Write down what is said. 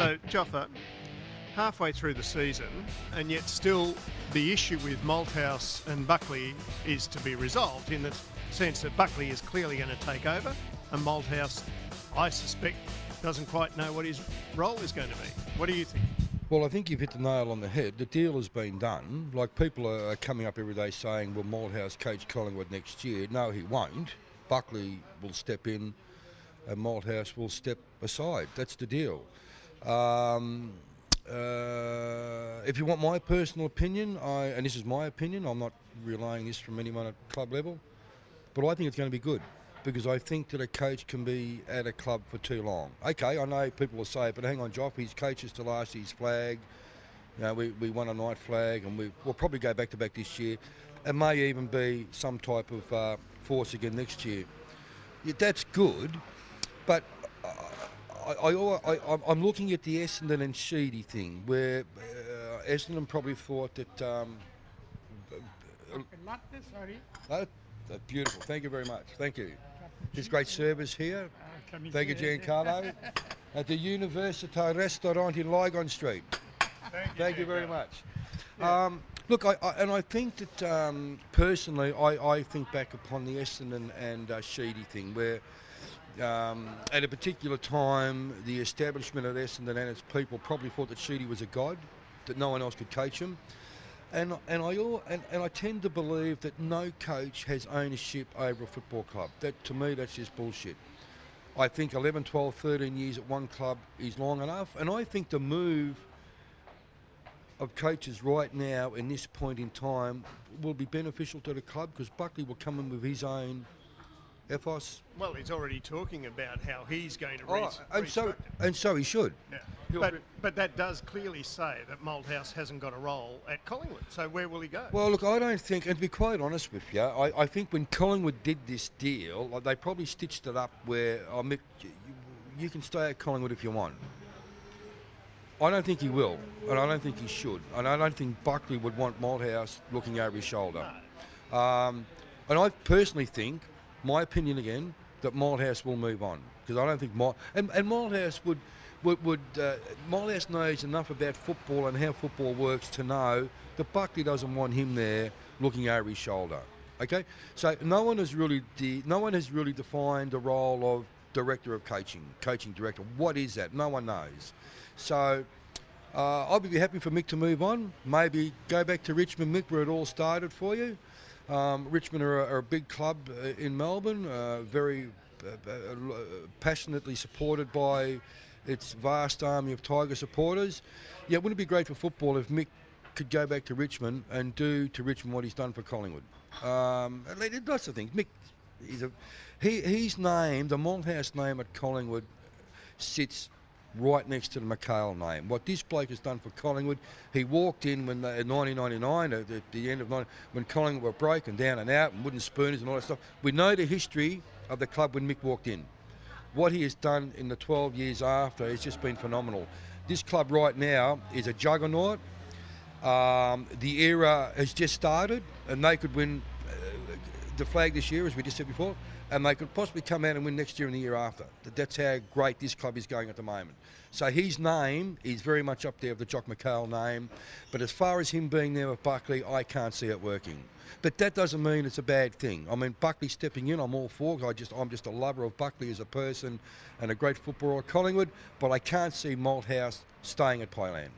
So, Joffa, halfway through the season, and yet still the issue with Malthouse and Buckley is to be resolved in the sense that Buckley is clearly going to take over, and Malthouse, I suspect, doesn't quite know what his role is going to be. What do you think? Well, I think you've hit the nail on the head. The deal has been done. Like, people are coming up every day saying, will Malthouse coach Collingwood next year? No, he won't. Buckley will step in and Malthouse will step aside. That's the deal. If you want my personal opinion, and this is my opinion, I'm not relaying this from anyone at club level, but I think it's going to be good, because I think that a coach can be at a club for too long. Okay, I know people will say, but hang on, Joff, he's coaches to last his flag. You know, we won a night flag, and we'll probably go back to back this year. It may even be some type of force again next year. Yeah, that's good, but I'm looking at the Essendon and Sheedy thing, where Essendon probably thought that... beautiful. Thank you very much. Thank you. His great service here. Thank you, Giancarlo. At the Università Restaurant in Lygon Street. Thank you very much. Yeah. Look, I think that personally, I think back upon the Essendon and Sheedy thing, where at a particular time, the establishment of Essendon and its people probably thought that Sheedy was a god, that no one else could coach him. And I tend to believe that no coach has ownership over a football club. That, to me, that's just bullshit. I think 11, 12, 13 years at one club is long enough. And I think the move of coaches right now, in this point in time, will be beneficial to the club, because Buckley will come in with his own ethos. Well, he's already talking about how he's going to and so he should. Yeah. But that does clearly say that Malthouse hasn't got a role at Collingwood. So where will he go? Well, look, I don't think, and to be quite honest with you, I think when Collingwood did this deal, like, they probably stitched it up where, oh, Mick, you can stay at Collingwood if you want. I don't think he will, and I don't think he should, and I don't think Buckley would want Malthouse looking over his shoulder. No. And I personally think, my opinion again, that Malthouse will move on, because I don't think and Malthouse Malthouse knows enough about football and how football works to know that Buckley doesn't want him there looking over his shoulder. Okay, so no one has really defined the role of director of coaching director. What is that? No one knows. So I'll be happy for Mick to move on. Maybe go back to Richmond, Mick, where it all started for you. Richmond are a big club in Melbourne, very passionately supported by its vast army of Tiger supporters. Yeah, wouldn't it be great for football if Mick could go back to Richmond and do to Richmond what he's done for Collingwood? Lots of things. Mick, his name, the Malthouse name at Collingwood, sits right next to the McHale name. What this bloke has done for Collingwood, he walked in when in 1999, at the end of when Collingwood were broken down and out and wooden spooners and all that stuff. We know the history of the club when Mick walked in. What he has done in the 12 years after has just been phenomenal. This club right now is a juggernaut. The era has just started, and they could win the flag this year, as we just said before, and they could possibly come out and win next year and the year after. That's how great this club is going at the moment. So his name is very much up there with the Jock McHale name, but as far as him being there with Buckley, I can't see it working. But that doesn't mean it's a bad thing. I mean, Buckley stepping in, I'm all for. I'm just a lover of Buckley as a person and a great footballer at Collingwood, but I can't see Malthouse staying at Pyland.